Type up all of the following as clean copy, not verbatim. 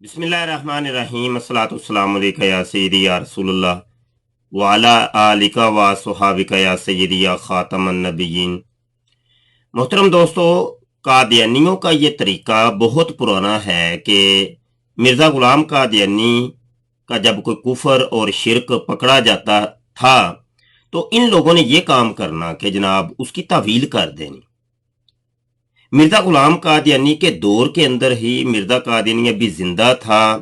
بسم اللہ الرحمن الرحیم الصلاۃ والسلام علیکہ یا سیدی یا رسول اللہ وعلی آلکہ و صحابکہ یا سیدی یا خاتم النبیین۔ محترم دوستو، قادیانیوں کا یہ طریقہ بہت پرانا ہے کہ مرزا غلام قادیانی کا جب کوئی کفر اور شرک پکڑا جاتا تھا تو ان لوگوں نے یہ کام کرنا کہ جناب اس کی تعویل کر دینی۔ مرزا غلام قادیانی کے دور کے اندر ہی مرزا قادیانی ابھی زندہ تھا،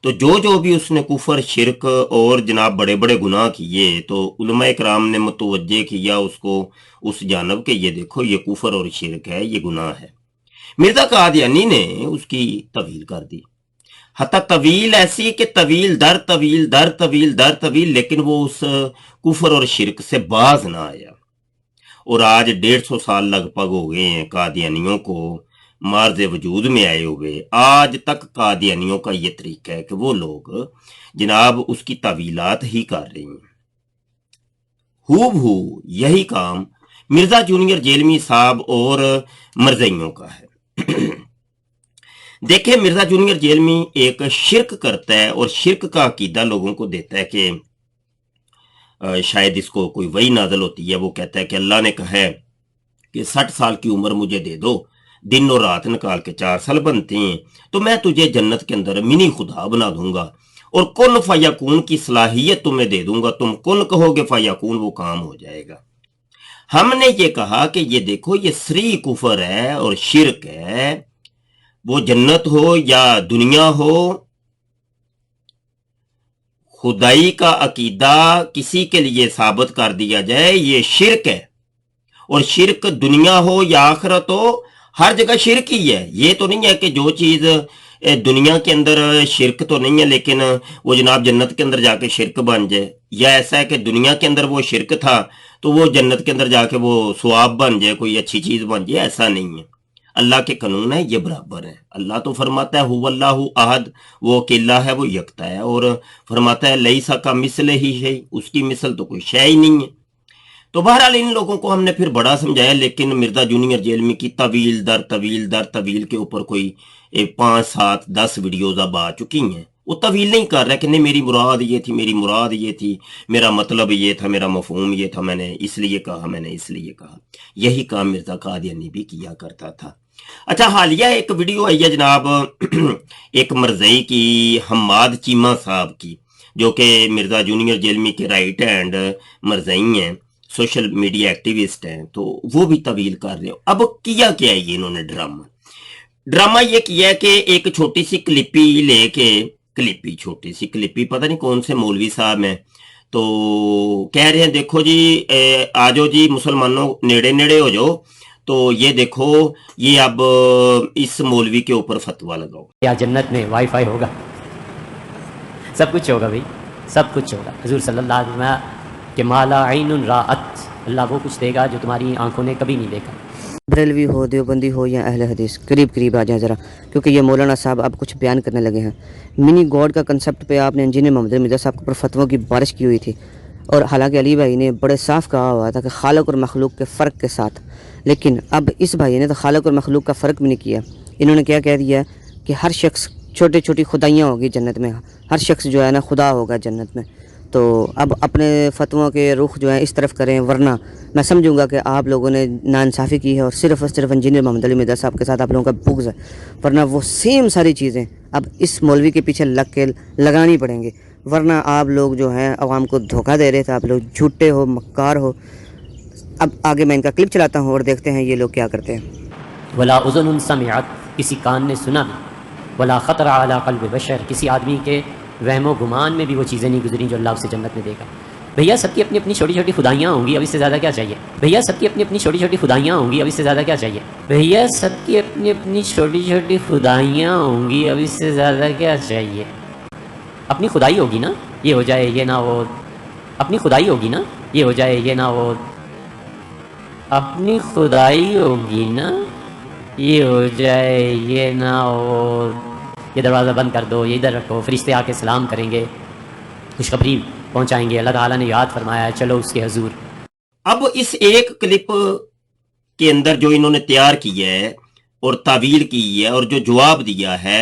تو جو بھی اس نے کفر شرک اور جناب بڑے بڑے گناہ کیے تو علماء کرام نے متوجہ کیا اس کو اس جانب کہ یہ دیکھو یہ کفر اور شرک ہے، یہ گناہ ہے۔ مرزا قادیانی نے اس کی طویل کر دی، حتیٰ طویل ایسی کہ طویل در طویل در طویل در طویل، لیکن وہ اس کفر اور شرک سے باز نہ آیا۔ اور آج 150 سال لگ بھگ ہو گئے ہیں قادیانیوں کو مارز وجود میں آئے ہوئے، آج تک قادیانیوں کا یہ طریقہ ہے کہ وہ لوگ جناب اس کی تعویلات ہی کر رہے ہیں۔ ہو یہی کام مرزا جونیئر جیلمی صاحب اور مرزائیوں کا ہے۔ دیکھیں، مرزا جونیئر جیلمی ایک شرک کرتا ہے اور شرک کا عقیدہ لوگوں کو دیتا ہے کہ شاید اس کو کوئی وحی نازل ہوتی ہے۔ وہ کہتا ہے کہ اللہ نے کہا ہے کہ 60 سال کی عمر مجھے دے دو، دن اور رات نکال کے 4 سال بنتے ہیں، تو میں تجھے جنت کے اندر منی خدا بنا دوں گا اور کن فیکون کی صلاحیت تمہیں دے دوں گا، تم کن کہو گے فیکون، وہ کام ہو جائے گا۔ ہم نے یہ کہا کہ یہ دیکھو یہ سری کفر ہے اور شرک ہے، وہ جنت ہو یا دنیا ہو، خدائی کا عقیدہ کسی کے لیے ثابت کر دیا جائے یہ شرک ہے، اور شرک دنیا ہو یا آخرت ہو، ہر جگہ شرک ہی ہے۔ یہ تو نہیں ہے کہ جو چیز دنیا کے اندر شرک تو نہیں ہے لیکن وہ جناب جنت کے اندر جا کے شرک بن جائے، یا ایسا ہے کہ دنیا کے اندر وہ شرک تھا تو وہ جنت کے اندر جا کے وہ ثواب بن جائے، کوئی اچھی چیز بن جائے، ایسا نہیں ہے۔ اللہ کے قانون ہے، یہ برابر ہے۔ اللہ تو فرماتا ہے هو اللہ احد، وہ اکیلا ہے، وہ یکتا ہے، اور فرماتا ہے لیس کمثلہ شیء، اس کی مثل تو کوئی شے ہی نہیں ہے۔ تو بہرحال ان لوگوں کو ہم نے پھر بڑا سمجھایا، لیکن مرزا جونیئر جیلمی کی طویل در طویل در طویل کے اوپر کوئی 5 7 10 ویڈیوز اب آ چکی ہیں۔ وہ طویل نہیں کر رہا کہ نہیں میری مراد یہ تھی، میری مراد یہ تھی، میرا مطلب یہ تھا، میرا مفہوم یہ تھا، میں نے اس لیے کہا، میں نے اس لیے کہا۔ یہی کام مرزا قادیانی بھی کیا کرتا تھا۔ اچھا، حالیہ ایک ویڈیو آئی ہے جناب ایک مرزائی کی، حماد چیمہ صاحب کی، جو کہ مرزا جونیئر جیلمی کے رائٹ ہینڈ مرزائی ہیں، سوشل میڈیا ایکٹیوسٹ ہیں، تو وہ بھی طویل کر رہے ہو۔ اب کیا ہے یہ انہوں نے ڈرامہ یہ کیا ہے کہ ایک چھوٹی سی کلپی لے کے، چھوٹی سی کلپی پتہ نہیں کون سے مولوی صاحب ہیں، تو کہہ رہے ہیں دیکھو جی آجو جی مسلمانوں نیڑے نیڑے ہو جاؤ، تو یہ دیکھو یہ اب اس مولوی کے اوپر فتویٰ لگاؤ۔ یا جنت میں وائی فائی ہوگا، سب کچھ ہوگا بھائی، سب کچھ ہوگا۔ حضور صلی اللہ علیہ وسلم کہ مالا عین رات، اللہ وہ کچھ دے گا جو تمہاری آنکھوں نے کبھی نہیں دیکھا۔ بریلوی ہو، دیوبندی ہو یا اہل حدیث، قریب آ جائیں ذرا، کیونکہ یہ مولانا صاحب اب کچھ بیان کرنے لگے ہیں۔ منی گاڈ کا کنسپٹ پہ آپ نے انجینئر محمد مرزا صاحب کے پر فتووں کی بارش کی ہوئی تھی، اور حالانکہ علی بھائی نے بڑے صاف کہا ہوا تھا کہ خالق اور مخلوق کے فرق کے ساتھ، لیکن اب اس بھائی نے تو خالق اور مخلوق کا فرق بھی نہیں کیا۔ انہوں نے کیا کہہ دیا کہ ہر شخص چھوٹی خدائیاں ہوگی جنت میں، ہر شخص جو ہے نا خدا ہوگا جنت میں۔ تو اب اپنے فتووں کے رخ جو ہیں اس طرف کریں، ورنہ میں سمجھوں گا کہ آپ لوگوں نے ناانصافی کی ہے اور صرف انجینئر محمد علی مرزا صاحب کے ساتھ آپ لوگوں کا بغض ہے، ورنہ وہ سیم ساری چیزیں اب اس مولوی کے پیچھے لگ کے لگانی پڑیں گے، ورنہ آپ لوگ جو ہیں عوام کو دھوکہ دے رہے تھے، آپ لوگ جھوٹے ہو، مکار ہو۔ اب آگے میں ان کا کلپ چلاتا ہوں اور دیکھتے ہیں یہ لوگ کیا کرتے ہیں۔ ولا اذن سمعت، کسی کان نے سنا بھی، ولا خطر علی قلب بشر، کسی آدمی کے وہم و گمان میں بھی وہ چیزیں نہیں گزری جو اللہ اسے جنت میں دے گا۔ بھیا سب کی اپنی اپنی چھوٹی چھوٹی خدائیاں ہوں گی، اب اس سے زیادہ کیا چاہیے؟ بھیا سب کی اپنی اپنی چھوٹی چھوٹی خدائیاں ہوں گی، اب اس سے زیادہ کیا چاہیے؟ بھیا سب کی اپنی اپنی چھوٹی چھوٹی خدائیاں ہوں گی، اب اس سے زیادہ کیا چاہیے؟ اپنی خدائی ہوگی نا، یہ ہو جائے یہ نہ ہو، اپنی خدائی ہوگی نا، یہ ہو جائے یہ نہ ہو، اپنی خدائی ہوگی نا، یہ ہو جائے یہ نہ ہو، یہ دروازہ بند کر دو، یہ ادھر رکھو، فرشتے آ کے سلام کریں گے، خوشخبری پہنچائیں گے، اللہ تعالیٰ نے یاد فرمایا ہے چلو اس کے حضور۔ اب اس ایک کلپ کے اندر جو انہوں نے تیار کیا ہے اور تعویل کی ہے اور جو جواب دیا ہے،